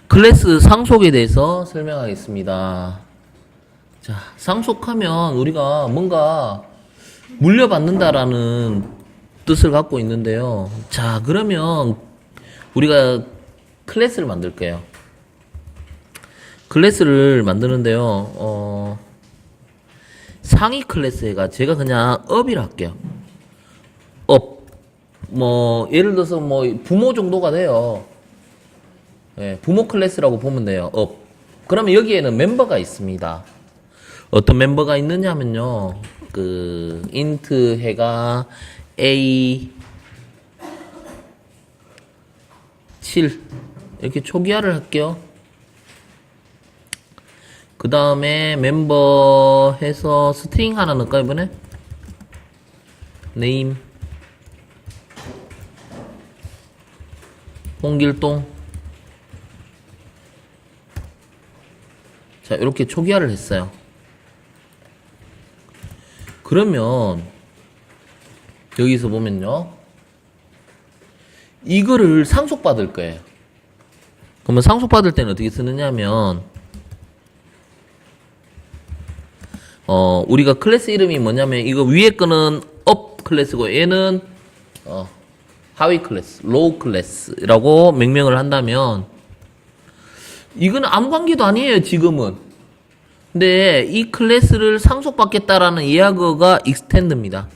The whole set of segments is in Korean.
클래스 상속에 대해서 설명하겠습니다. 자, 상속하면 우리가 뭔가 물려받는다라는 뜻을 갖고 있는데요. 자, 그러면 우리가 클래스를 만들게요. 클래스를 만드는데요. 상위 클래스가 제가 그냥 업이라 할게요. 업. 뭐 예를 들어서 뭐 부모 정도가 돼요. 예, 부모 클래스라고 보면 돼요. 업. 그러면 여기에는 멤버가 있습니다. 어떤 멤버가 있느냐 하면요. int 해가 a 7 이렇게 초기화를 할게요. 그 다음에 멤버 해서 스트링 하나 넣을까 이번에? name 홍길동. 자, 이렇게 초기화를 했어요. 그러면 여기서 보면요, 이거를 상속받을 거예요. 그러면 상속받을 때는 어떻게 쓰느냐면 우리가 클래스 이름이 뭐냐면 이거 위에 거는 업 클래스고 얘는 하위 클래스, 로우 클래스라고 명명을 한다면 이거는 아무 관계도 아니에요, 지금은. 근데 이 클래스를 상속받겠다라는 이야기가 extend입니다.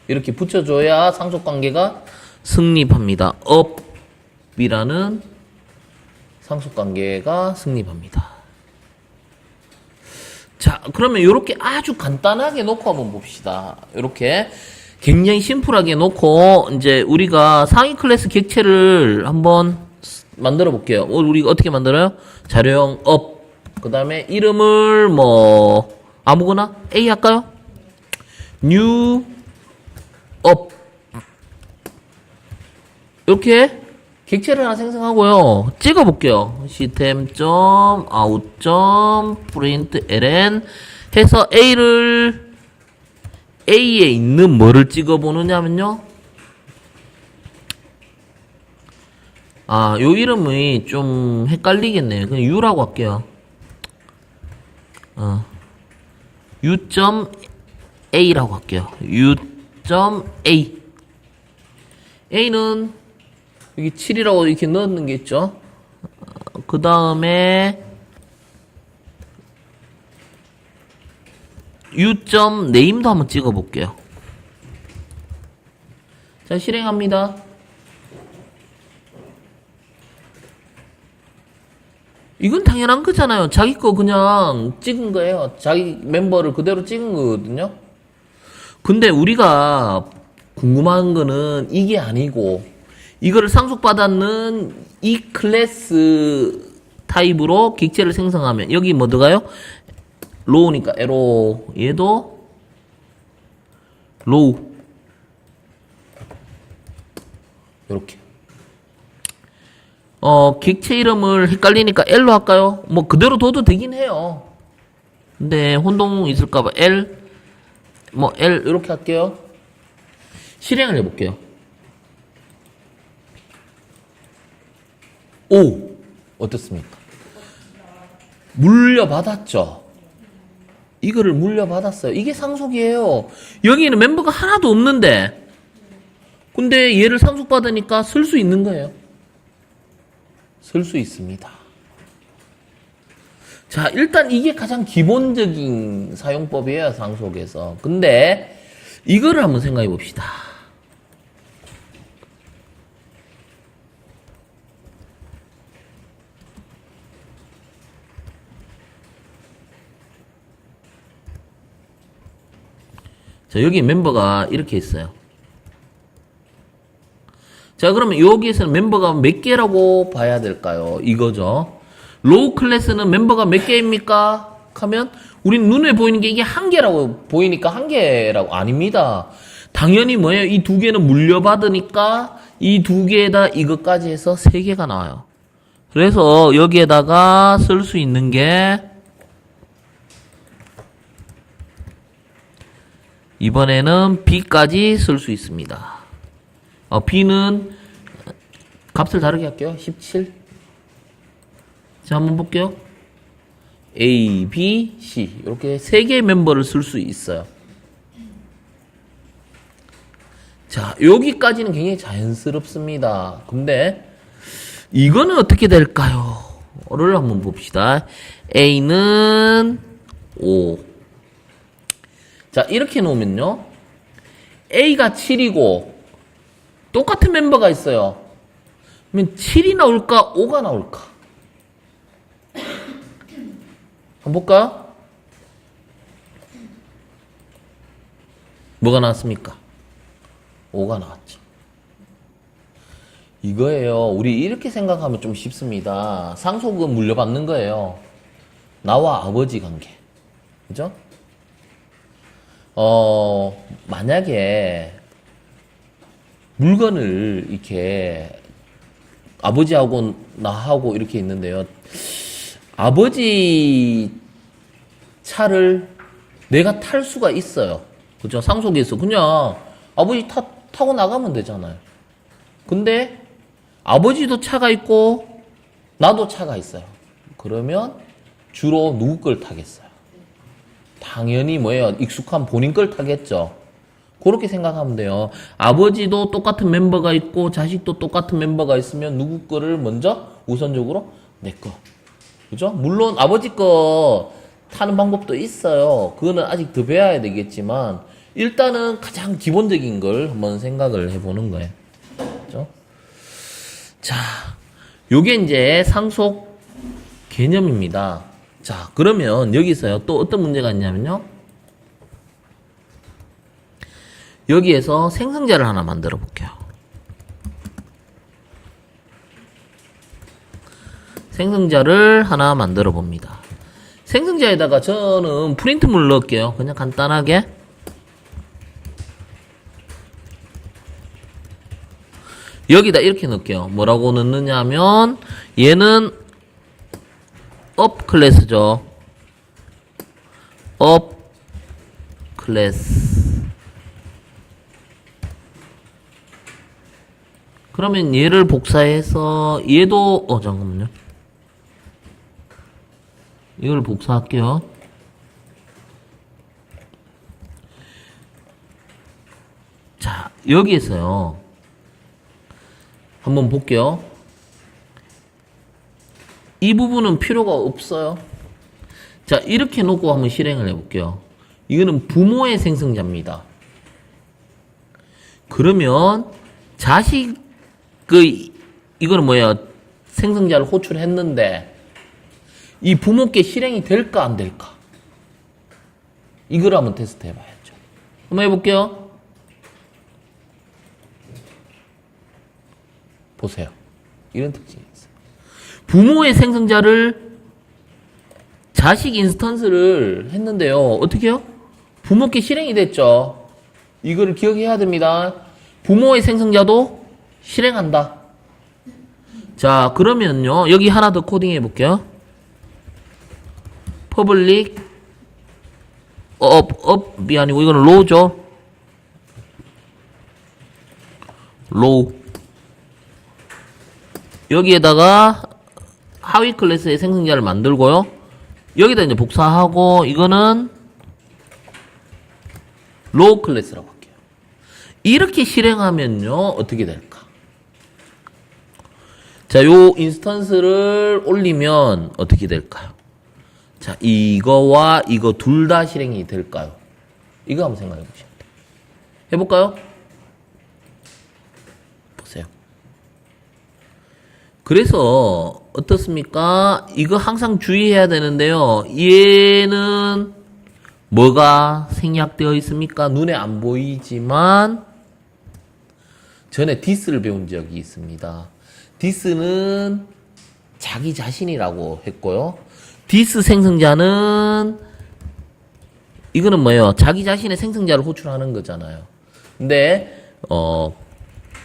이렇게 붙여줘야 상속관계가 성립합니다. up이라는 상속관계가 성립합니다. 자, 그러면 이렇게 아주 간단하게 놓고 한번 봅시다. 이렇게 굉장히 심플하게 놓고 이제 우리가 상위 클래스 객체를 한번 만들어 볼게요. 우리가 어떻게 만들어요? 자료형 up. 그 다음에 이름을 뭐 아무거나 A 할까요? new up. 이렇게 객체를 하나 생성하고요. 찍어 볼게요. system.out.println 해서 A에 있는 뭐를 찍어 보느냐면요. 요 이름이 좀 헷갈리겠네요. 그냥 U라고 할게요. U.A라고 할게요. U.A. A는 여기 7이라고 이렇게 넣는 게 있죠. 그 다음에 U.name도 한번 찍어 볼게요. 자, 실행합니다. 이건 당연한 거잖아요. 자기 거 그냥 찍은 거예요. 자기 멤버를 그대로 찍은 거거든요. 근데 우리가 궁금한 거는 이게 아니고 이거를 상속받았는 이 클래스 타입으로 객체를 생성하면 여기 뭐 들어가요? 로우니까 에로 얘도 로우 요렇게 객체 이름을 헷갈리니까 L로 할까요? 뭐 그대로 둬도 되긴 해요. 근데 혼동 있을까봐 L 이렇게 할게요. 실행을 해볼게요. 오, 어떻습니까? 물려받았죠? 이거를 물려받았어요. 이게 상속이에요. 여기에는 멤버가 하나도 없는데 근데 얘를 상속받으니까 쓸 수 있는 거예요. 쓸 수 있습니다. 자, 일단 이게 가장 기본적인 사용법이에요, 상속에서. 근데 이거를 한번 생각해 봅시다. 자, 여기 멤버가 이렇게 있어요. 자, 그러면 여기에서는 멤버가 몇 개라고 봐야 될까요? 이거죠. 로우 클래스는 멤버가 몇 개입니까? 하면 우린 눈에 보이는 게 이게 한 개라고 보이니까 한 개라고. 아닙니다. 당연히 뭐예요? 이 두 개는 물려받으니까 이 두 개에다 이것까지 해서 세 개가 나와요. 그래서 여기에다가 쓸 수 있는 게 이번에는 B까지 쓸 수 있습니다. B는 값을 다르게 할게요. 17. 자, 한번 볼게요. A, B, C 이렇게 세 개의 멤버를 쓸 수 있어요. 자, 여기까지는 굉장히 자연스럽습니다. 근데 이거는 어떻게 될까요? 를 한번 봅시다. A는 5. 자, 이렇게 놓으면요. A가 7이고 똑같은 멤버가 있어요. 그러면 7이 나올까? 5가 나올까? 한번 볼까요? 뭐가 나왔습니까? 5가 나왔죠. 이거예요. 우리 이렇게 생각하면 좀 쉽습니다. 상속은 물려받는 거예요. 나와 아버지 관계. 그죠? 만약에 물건을 이렇게 아버지하고 나하고 이렇게 있는데요. 아버지 차를 내가 탈 수가 있어요. 그죠? 상속에서 그냥 아버지 타고 나가면 되잖아요. 근데 아버지도 차가 있고 나도 차가 있어요. 그러면 주로 누구 걸 타겠어요? 당연히 뭐예요? 익숙한 본인 걸 타겠죠. 그렇게 생각하면 돼요. 아버지도 똑같은 멤버가 있고 자식도 똑같은 멤버가 있으면 누구 거를 먼저 우선적으로 내 거. 그죠? 물론 아버지 거 타는 방법도 있어요. 그거는 아직 더 배워야 되겠지만 일단은 가장 기본적인 걸 한번 생각을 해보는 거예요. 그죠? 자, 요게 이제 상속 개념입니다. 자, 그러면 여기서요 또 어떤 문제가 있냐면요. 여기에서 생성자를 하나 만들어 볼게요. 생성자를 하나 만들어 봅니다. 생성자에다가 저는 프린트물 넣을게요. 그냥 간단하게. 여기다 이렇게 넣을게요. 뭐라고 넣느냐 하면 얘는 업 클래스죠. 업 클래스. 그러면 얘를 복사해서 얘도 잠깐만요. 이걸 복사할게요. 자, 여기에서요. 한번 볼게요. 이 부분은 필요가 없어요. 자, 이렇게 놓고 한번 실행을 해볼게요. 이거는 부모의 생성자입니다. 그러면 이거는 뭐야? 생성자를 호출했는데 이 부모께 실행이 될까 안 될까? 이걸 한번 테스트 해봐야죠. 한번 해볼게요. 보세요. 이런 특징이 있어요. 부모의 생성자를 자식 인스턴스를 했는데요. 어떻게 해요? 부모께 실행이 됐죠. 이거를 기억해야 됩니다. 부모의 생성자도 실행한다. 자, 그러면요. 여기 하나 더 코딩 해볼게요. 퍼블릭 업이 아니고 이거는 로우죠. 로우. 여기에다가 하위 클래스의 생성자를 만들고요. 여기다 이제 복사하고 이거는 로우 클래스라고 할게요. 이렇게 실행하면요. 어떻게 될까? 자, 요 인스턴스를 올리면 어떻게 될까요? 자, 이거와 이거 둘 다 실행이 될까요? 이거 한번 생각해 보시면 돼요. 해볼까요? 보세요. 그래서 어떻습니까? 이거 항상 주의해야 되는데요. 얘는 뭐가 생략되어 있습니까? 눈에 안 보이지만 전에 디스를 배운 적이 있습니다. 디스는 자기 자신이라고 했고요. 디스 생성자는 이거는 뭐예요? 자기 자신의 생성자를 호출하는 거잖아요. 근데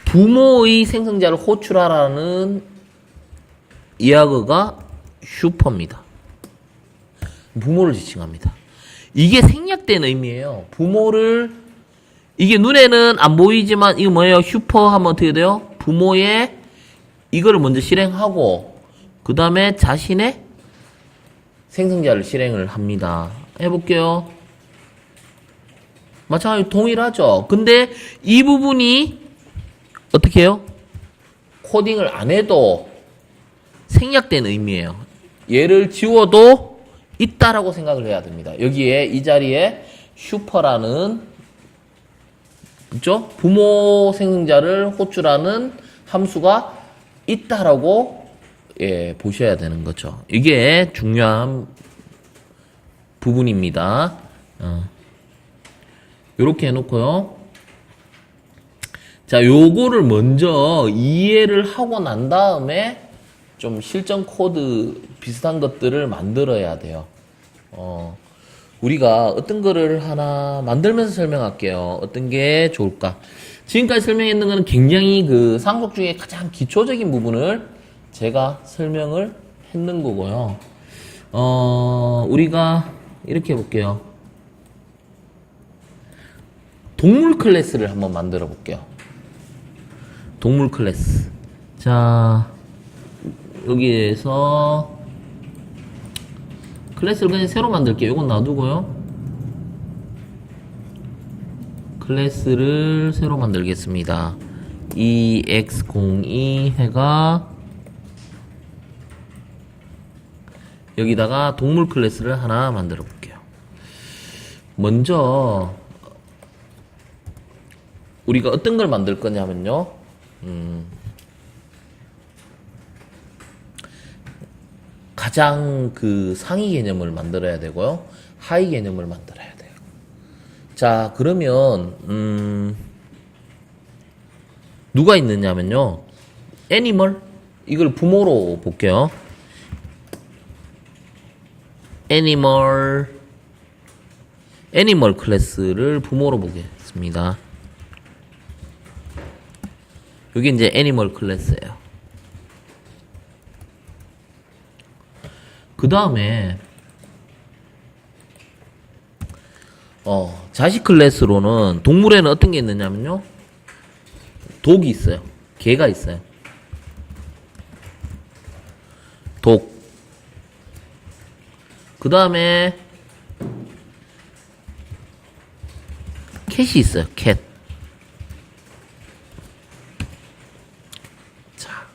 부모의 생성자를 호출하라는 이야기가 슈퍼입니다. 부모를 지칭합니다. 이게 생략된 의미예요. 부모를 이게 눈에는 안 보이지만 이거 뭐예요? 슈퍼 하면 어떻게 돼요? 부모의 이거를 먼저 실행하고 그 다음에 자신의 생성자를 실행을 합니다. 해볼게요. 마찬가지로 동일하죠. 근데 이 부분이 어떻게 해요? 코딩을 안 해도 생략된 의미예요. 얘를 지워도 있다라고 생각을 해야 됩니다. 여기에 이 자리에 슈퍼라는 그죠? 부모 생성자를 호출하는 함수가 있다라고 보셔야 되는 거죠. 이게 중요한 부분입니다. 요렇게 해놓고요. 자, 요거를 먼저 이해를 하고 난 다음에 좀 실전 코드 비슷한 것들을 만들어야 돼요. 우리가 어떤 거를 하나 만들면서 설명할게요. 어떤 게 좋을까? 지금까지 설명했는 거는 굉장히 그 상속 중에 가장 기초적인 부분을 제가 설명을 했는 거고요. 우리가 이렇게 해볼게요. 동물 클래스를 한번 만들어 볼게요. 동물 클래스. 자, 여기에서 클래스를 그냥 새로 만들게요. 이건 놔두고요. 클래스를 새로 만들겠습니다. ex02 해가 여기다가 동물 클래스를 하나 만들어 볼게요. 먼저 우리가 어떤 걸 만들 거냐면요. 가장 그 상위 개념을 만들어야 되고요. 하위 개념을 만들어야 돼요. 자, 그러면 누가 있느냐면요. 애니멀 이걸 부모로 볼게요. 애니멀 클래스를 부모로 보겠습니다. 여기 이제 애니멀 클래스예요. 그 다음에 자식 클래스로는 동물에는 어떤 게 있느냐면요. 독이 있어요. 개가 있어요. 독. 그 다음에 캣이 있어요. 캣. 자,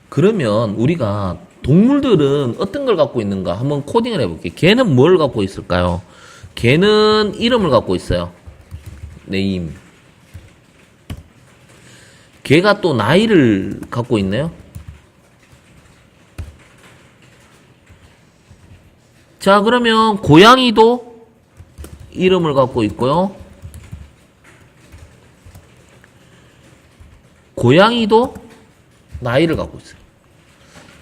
그러면 우리가 동물들은 어떤 걸 갖고 있는가 한번 코딩을 해볼게요. 개는 뭘 갖고 있을까요? 개는 이름을 갖고 있어요. 네임. 개가 또 나이를 갖고 있네요. 자, 그러면 고양이도 이름을 갖고 있고요. 고양이도 나이를 갖고 있어요.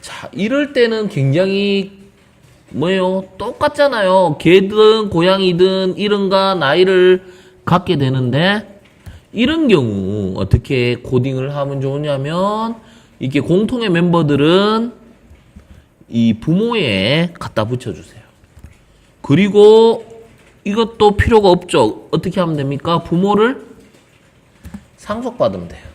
자, 이럴 때는 굉장히 뭐예요? 똑같잖아요. 개든 고양이든 이름과 나이를 갖게 되는데 이런 경우 어떻게 코딩을 하면 좋으냐면 이게 공통의 멤버들은 이 부모에 갖다 붙여주세요. 그리고 이것도 필요가 없죠. 어떻게 하면 됩니까? 부모를 상속받으면 돼요.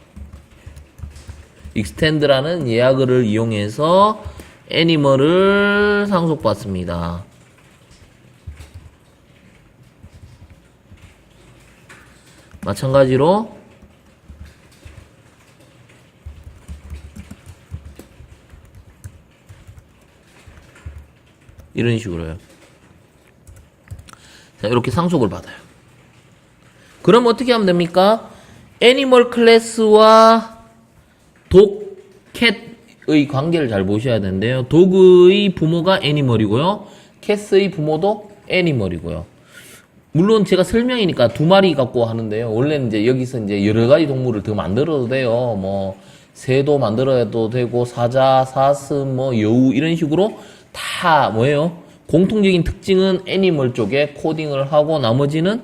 extend라는 예약어를 이용해서 애니멀을 상속받습니다. 마찬가지로 이런 식으로요. 자, 이렇게 상속을 받아요. 그럼 어떻게 하면 됩니까? 애니멀 클래스와 독, 캣의 관계를 잘 보셔야 되는데요. 독의 부모가 애니멀이고요. 캣의 부모도 애니멀이고요. 물론 제가 설명이니까 두 마리 갖고 하는데요. 원래는 이제 여기서 이제 여러 가지 동물을 더 만들어도 돼요. 뭐 새도 만들어도 되고 사자, 사슴, 뭐 여우 이런 식으로 다 뭐예요? 공통적인 특징은 애니멀 쪽에 코딩을 하고 나머지는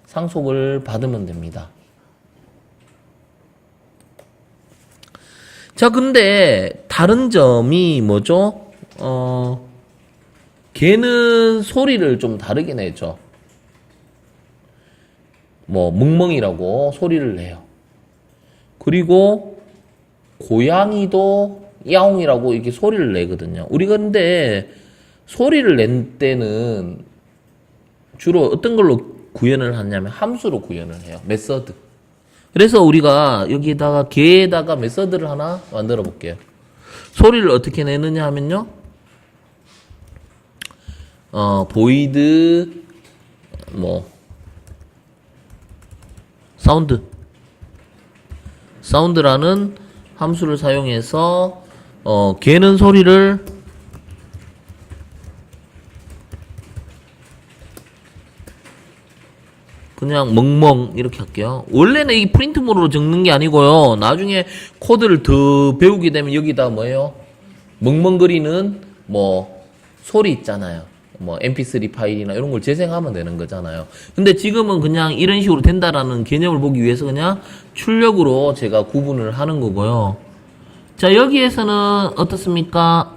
상속을 받으면 됩니다. 자, 근데 다른 점이 뭐죠? 걔는 소리를 좀 다르게 내죠. 뭐 멍멍이라고 소리를 내요. 그리고 고양이도 야옹이라고 이렇게 소리를 내거든요. 우리가 근데 소리를 낸 때는 주로 어떤 걸로 구현을 하냐면 함수로 구현을 해요. 메서드. 그래서 우리가 여기다가 개에다가 메서드를 하나 만들어 볼게요. 소리를 어떻게 내느냐 하면요. 보이드 사운드라는 함수를 사용해서 개는 소리를 그냥 멍멍 이렇게 할게요. 원래는 이 프린트물로 적는 게 아니고요. 나중에 코드를 더 배우게 되면 여기다 뭐예요? 멍멍거리는 소리 있잖아요. mp3 파일이나 이런 걸 재생하면 되는 거잖아요. 근데 지금은 그냥 이런 식으로 된다라는 개념을 보기 위해서 그냥 출력으로 제가 구분을 하는 거고요. 자, 여기에서는 어떻습니까?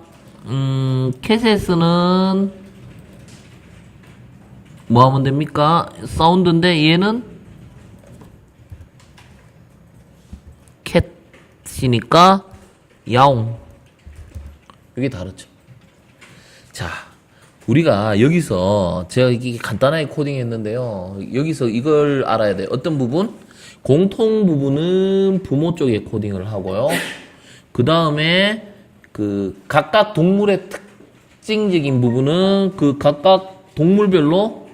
캣에서는 뭐 하면 됩니까? 사운드인데 얘는 캣이니까 야옹. 이게 다르죠. 자, 우리가 여기서 제가 이게 간단하게 코딩했는데요. 여기서 이걸 알아야 돼요. 어떤 부분? 공통 부분은 부모 쪽에 코딩을 하고요. 그 다음에 그 각각 동물의 특징적인 부분은 그 각각 동물별로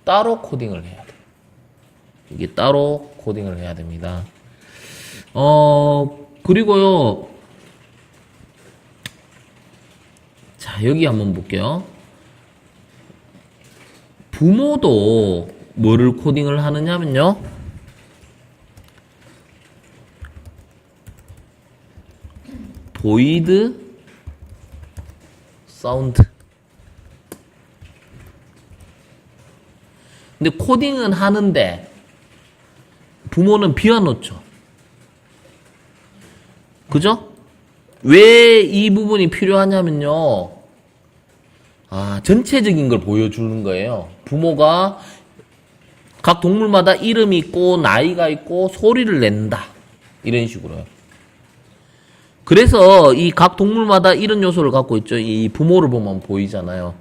따로 코딩을 해야 돼. 이게 따로 코딩을 해야 됩니다. 그리고요. 자, 여기 한번 볼게요. 부모도 뭐를 코딩을 하느냐면요. 보이드 사운드. 근데 코딩은 하는데 부모는 비워놓죠. 그죠? 왜 이 부분이 필요하냐면요. 전체적인 걸 보여주는 거예요. 부모가 각 동물마다 이름이 있고 나이가 있고 소리를 낸다. 이런 식으로요. 그래서 이 각 동물마다 이런 요소를 갖고 있죠. 이 부모를 보면 보이잖아요.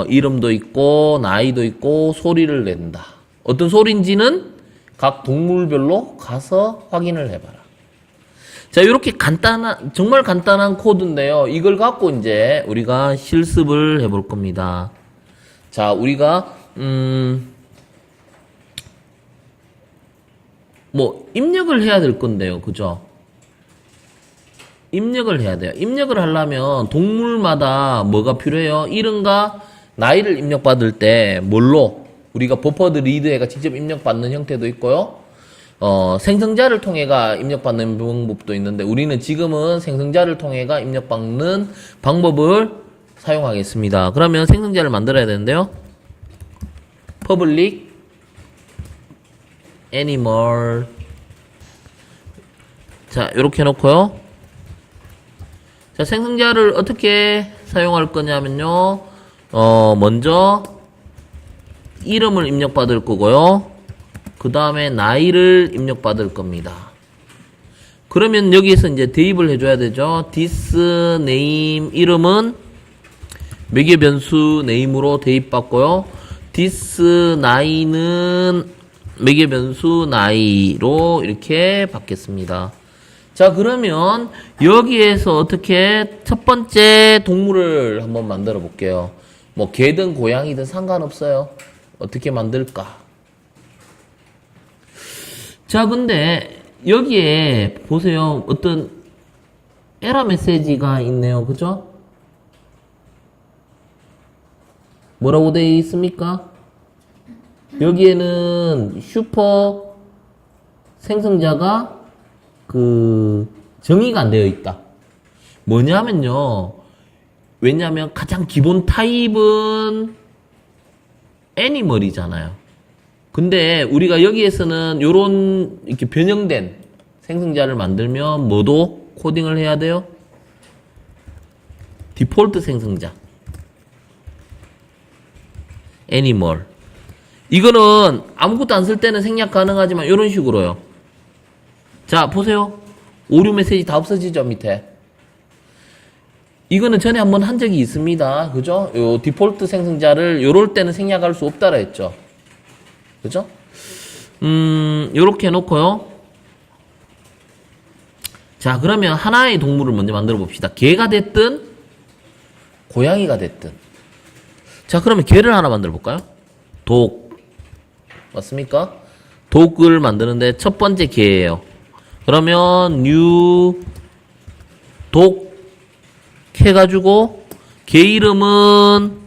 이름도 있고 나이도 있고 소리를 낸다. 어떤 소리인지는 각 동물별로 가서 확인을 해봐라. 자, 이렇게 정말 간단한 코드인데요. 이걸 갖고 이제 우리가 실습을 해볼 겁니다. 자, 우리가 입력을 해야 될 건데요. 그죠? 입력을 해야 돼요. 입력을 하려면 동물마다 뭐가 필요해요? 이름과 나이를 입력받을 때 뭘로? 우리가 버퍼드 리드해가 직접 입력받는 형태도 있고요. 생성자를 통해가 입력받는 방법도 있는데 우리는 지금은 생성자를 통해가 입력받는 방법을 사용하겠습니다. 그러면 생성자를 만들어야 되는데요. public animal. 자, 이렇게 해놓고요. 자, 생성자를 어떻게 사용할 거냐면요. 먼저 이름을 입력받을 거고요. 그 다음에 나이를 입력받을 겁니다. 그러면 여기에서 이제 대입을 해줘야 되죠. this name 이름은 매개 변수 name으로 대입받고요. this 나이는 매개 변수 나이로 이렇게 받겠습니다. 자, 그러면 여기에서 어떻게 첫 번째 동물을 한번 만들어 볼게요. 개든 고양이든 상관없어요. 어떻게 만들까? 자, 근데 여기에 보세요. 어떤 에러 메시지가 있네요. 그죠? 뭐라고 되어 있습니까? 여기에는 슈퍼 생성자가 정의가 안 되어 있다. 뭐냐면요. 왜냐하면 가장 기본 타입은 애니멀이잖아요. 근데 우리가 여기에서는 요런 이렇게 변형된 생성자를 만들면 뭐도 코딩을 해야 돼요? 디폴트 생성자. 애니멀. 이거는 아무것도 안 쓸 때는 생략 가능하지만 요런 식으로요. 자, 보세요. 오류 메시지 다 없어지죠, 밑에. 이거는 전에 한번 한 적이 있습니다. 그죠? 요 디폴트 생성자를 요럴 때는 생략할 수 없다라 했죠. 그죠? 요렇게 해놓고요. 자, 그러면 하나의 동물을 먼저 만들어 봅시다. 개가 됐든, 고양이가 됐든. 자, 그러면 개를 하나 만들어 볼까요? 독. 맞습니까? 독을 만드는데 첫 번째 개예요. 그러면 new 독 해가지고 개 이름은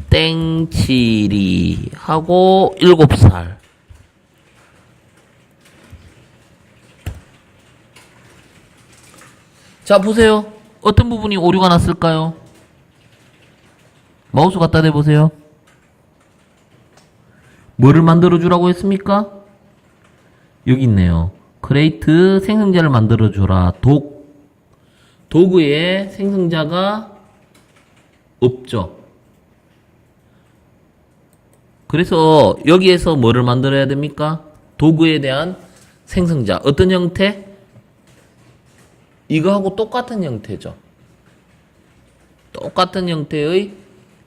땡치리 하고 7살. 자, 보세요. 어떤 부분이 오류가 났을까요? 마우스 갖다 대보세요. 뭐를 만들어주라고 했습니까? 여기 있네요. 크레이트 생성자를 만들어주라. 도구에 생성자가 없죠. 그래서 여기에서 뭐를 만들어야 됩니까? 도구에 대한 생성자. 어떤 형태? 이거하고 똑같은 형태죠. 똑같은 형태의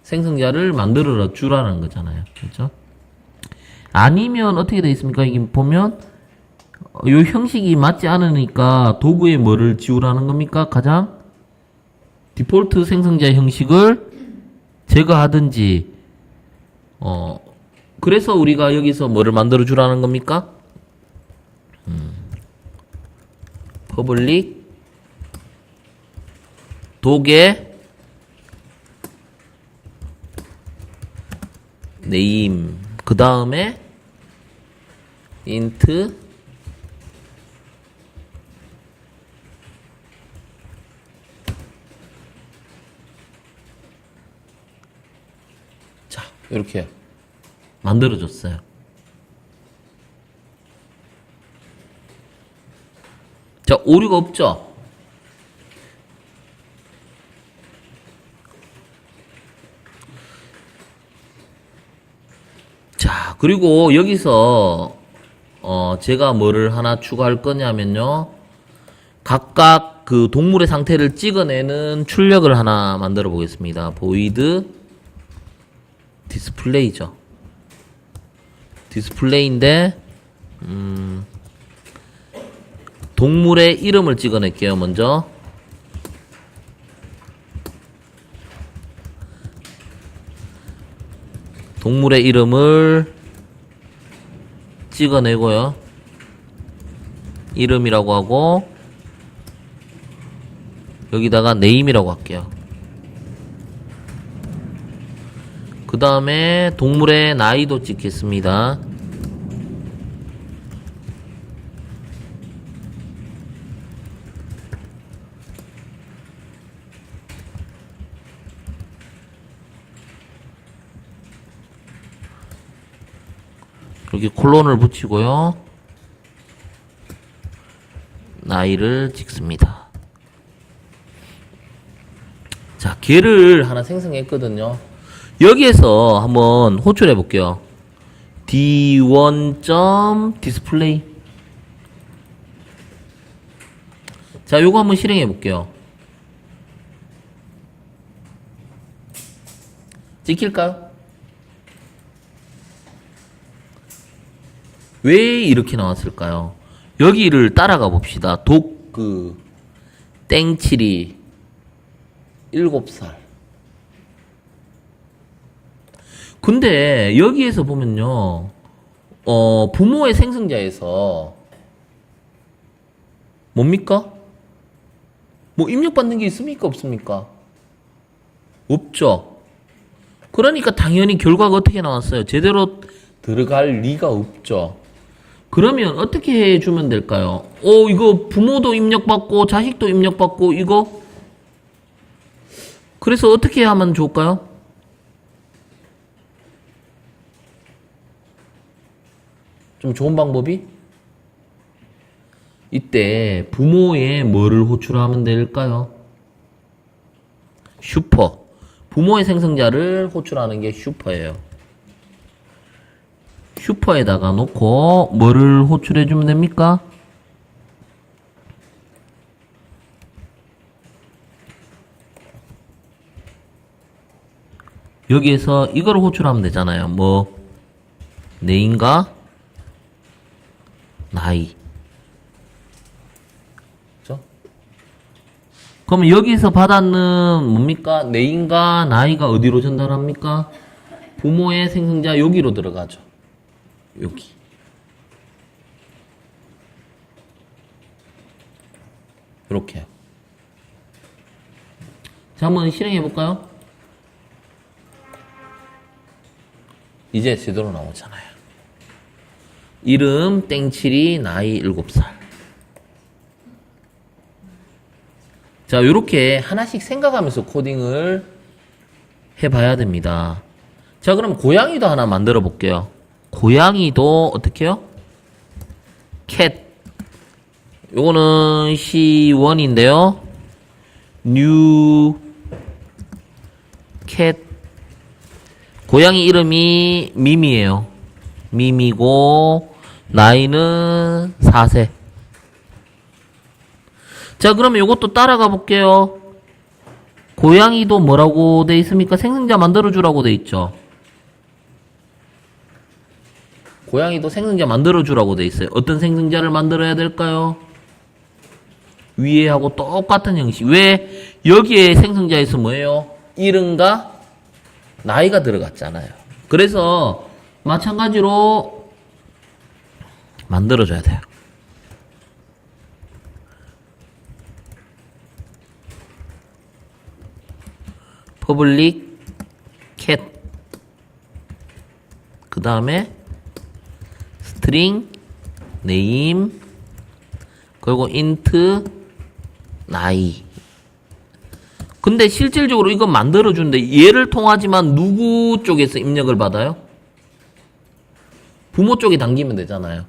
생성자를 만들어 주라는 거잖아요. 그렇죠? 아니면 어떻게 되어 있습니까? 이게 보면 요 형식이 맞지 않으니까 도구에 뭐를 지우라는 겁니까? 가장 디폴트 생성자 형식을 제거하든지 그래서 우리가 여기서 뭐를 만들어 주라는 겁니까? 퍼블릭 독의 네임 그 다음에 int 자 이렇게 만들어줬어요. 자 오류가 없죠? 자 그리고 여기서 제가 뭐를 하나 추가할 거냐면요, 각각 그 동물의 상태를 찍어내는 출력을 하나 만들어 보겠습니다. void 디스플레이죠. 디스플레이인데 동물의 이름을 찍어낼게요. 먼저 동물의 이름을 찍어내고요. 이름이라고 하고 여기다가 네임이라고 할게요. 그 다음에 동물의 나이도 찍겠습니다. 여기 콜론을 붙이고요. 나이를 찍습니다. 자, 개를 하나 생성했거든요. 여기에서 한번 호출해 볼게요. d1.display. 자, 요거 한번 실행해 볼게요. 찍힐까요? 왜 이렇게 나왔을까요? 여기를 따라가 봅시다. 땡칠이 7살. 근데 여기에서 보면요, 부모의 생성자에서 뭡니까? 뭐 입력받는 게 있습니까? 없습니까? 없죠. 그러니까 당연히 결과가 어떻게 나왔어요? 제대로 들어갈 리가 없죠. 그러면 어떻게 해주면 될까요? 이거 부모도 입력받고 자식도 입력받고 이거 그래서 어떻게 하면 좋을까요? 좀 좋은 방법이? 이때 부모의 뭐를 호출하면 될까요? 슈퍼. 부모의 생성자를 호출하는 게 슈퍼예요. 슈퍼에다가 놓고 뭐를 호출해주면 됩니까? 여기에서 이걸 호출하면 되잖아요. 뭐 네임과 나이. 그죠? 그러면 여기서 받았는 뭡니까? 네임과 나이가 어디로 전달합니까? 부모의 생성자 여기로 들어가죠. 여기. 이렇게요. 자, 한번 실행해 볼까요? 이제 제대로 나오잖아요. 이름 땡칠이 나이 7살. 자, 요렇게 하나씩 생각하면서 코딩을 해봐야 됩니다. 자, 그럼 고양이도 하나 만들어 볼게요. 고양이도 어떻게 해요? cat. 요거는 C1인데요. new cat. 고양이 이름이 미미예요. 미미고 나이는 4세. 자, 그러면 요것도 따라가 볼게요. 고양이도 뭐라고 돼 있습니까? 생성자 만들어주라고 돼 있죠. 고양이도 생성자 만들어주라고 돼 있어요. 어떤 생성자를 만들어야 될까요? 위에 하고 똑같은 형식. 왜? 여기에 생성자에서 뭐예요? 이름과 나이가 들어갔잖아요. 그래서 마찬가지로 만들어줘야 돼요. public cat. 그 다음에 string name 그리고 int 나이. 근데 실질적으로 이거 만들어주는데 얘를 통하지만 누구 쪽에서 입력을 받아요? 부모 쪽에 당기면 되잖아요.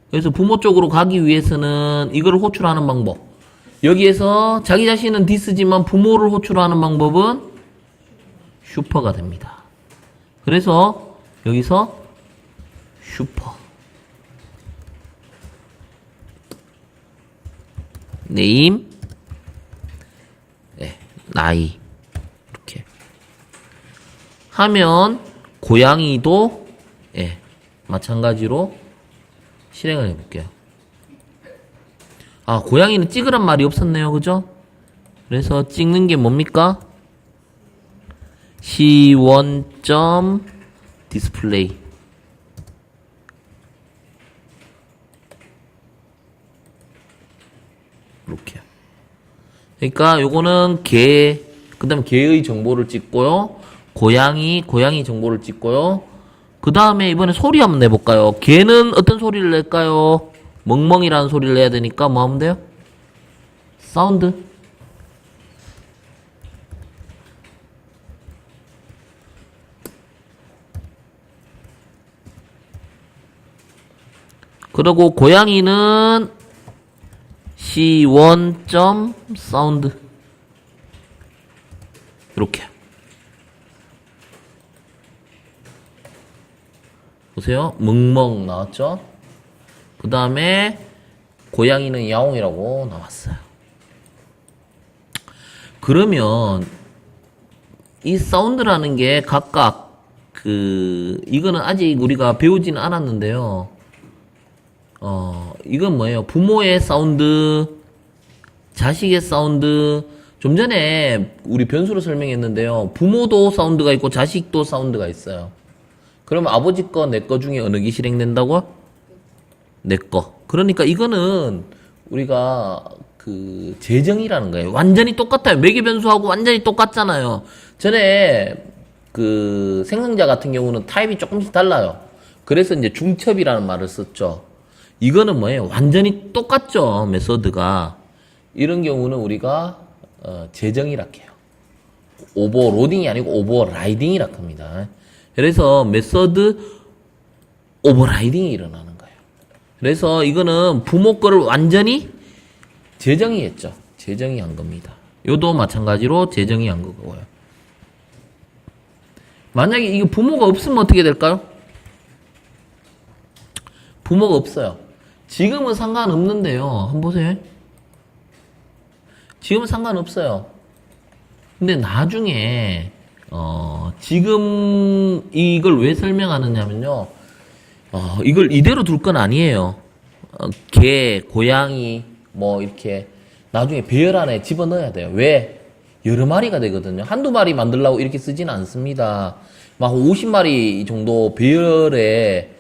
그래서 부모 쪽으로 가기 위해서는 이걸 호출하는 방법. 여기에서 자기 자신은 this지만 부모를 호출하는 방법은 슈퍼가 됩니다. 그래서 여기서 슈퍼 네임 나이 이렇게 하면 고양이도 마찬가지로 실행을 해볼게요. 아, 고양이는 찍으란 말이 없었네요. 그죠? 그래서 찍는 게 뭡니까? C1. display 이렇게. 그러니까 요거는 개, 그 다음에 개의 정보를 찍고요. 고양이 정보를 찍고요. 그 다음에 이번에 소리 한번 내볼까요? 개는 어떤 소리를 낼까요? 멍멍이라는 소리를 내야 되니까 뭐 하면 돼요? 사운드. 그리고 고양이는 C1. sound 이렇게 보세요. 멍멍 나왔죠? 그 다음에 고양이는 야옹이라고 나왔어요. 그러면 이 사운드라는 게 각각 이거는 아직 우리가 배우지는 않았는데요. 이건 뭐예요? 부모의 사운드, 자식의 사운드. 좀 전에 우리 변수로 설명했는데요. 부모도 사운드가 있고 자식도 사운드가 있어요. 그럼 아버지 거, 내 거 중에 어느 게 실행된다고? 내 거. 그러니까 이거는 우리가 재정이라는 거예요. 완전히 똑같아요. 매개 변수하고 완전히 똑같잖아요. 전에 생성자 같은 경우는 타입이 조금씩 달라요. 그래서 이제 중첩이라는 말을 썼죠. 이거는 뭐예요? 완전히 똑같죠. 메소드가. 이런 경우는 우리가 재정이라 해요. 오버로딩이 아니고 오버라이딩이라 합니다. 그래서 메소드 오버라이딩이 일어나는 거예요. 그래서 이거는 부모 거를 완전히 재정이 했죠. 재정이 한 겁니다. 요도 마찬가지로 재정이 한 거고요. 만약에 이거 부모가 없으면 어떻게 될까요? 부모가 없어요. 지금은 상관없는데요. 한번 보세요. 지금은 상관없어요. 근데 나중에 지금 이걸 왜 설명하느냐면요. 이걸 이대로 둘 건 아니에요. 개, 고양이, 뭐, 이렇게, 나중에 배열 안에 집어넣어야 돼요. 왜? 여러 마리가 되거든요. 한두 마리 만들려고 이렇게 쓰지는 않습니다. 막 50마리 정도 배열에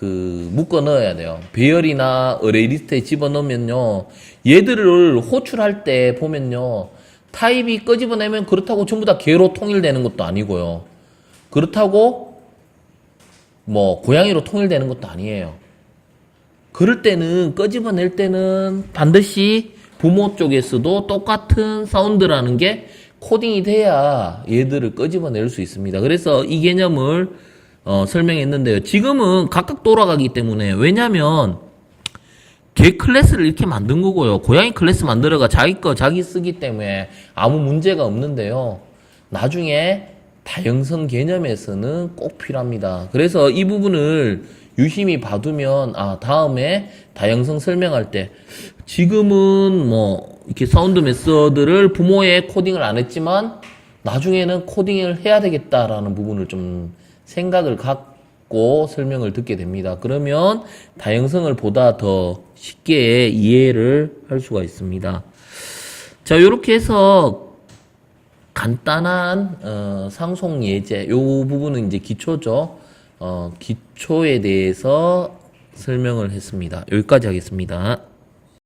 묶어 넣어야 돼요. 배열이나 어레이 리스트에 집어 넣으면요. 얘들을 호출할 때 보면요. 타입이 끄집어내면 그렇다고 전부 다 개로 통일되는 것도 아니고요. 그렇다고 뭐 고양이로 통일되는 것도 아니에요. 그럴 때는 끄집어낼 때는 반드시 부모 쪽에서도 똑같은 사운드라는 게 코딩이 돼야 얘들을 끄집어낼 수 있습니다. 그래서 이 개념을 설명했는데요. 지금은 각각 돌아가기 때문에 왜냐면 개 클래스를 이렇게 만든 거고요. 고양이 클래스 만들어가 자기 거 자기 쓰기 때문에 아무 문제가 없는데요. 나중에 다형성 개념에서는 꼭 필요합니다. 그래서 이 부분을 유심히 봐두면 다음에 다형성 설명할 때 지금은 뭐 이렇게 사운드 메서드를 부모의 코딩을 안 했지만 나중에는 코딩을 해야 되겠다라는 부분을 좀 생각을 갖고 설명을 듣게 됩니다. 그러면 다형성을 보다 더 쉽게 이해를 할 수가 있습니다. 자, 이렇게 해서 간단한 상속 예제, 요 부분은 이제 기초죠. 기초에 대해서 설명을 했습니다. 여기까지 하겠습니다.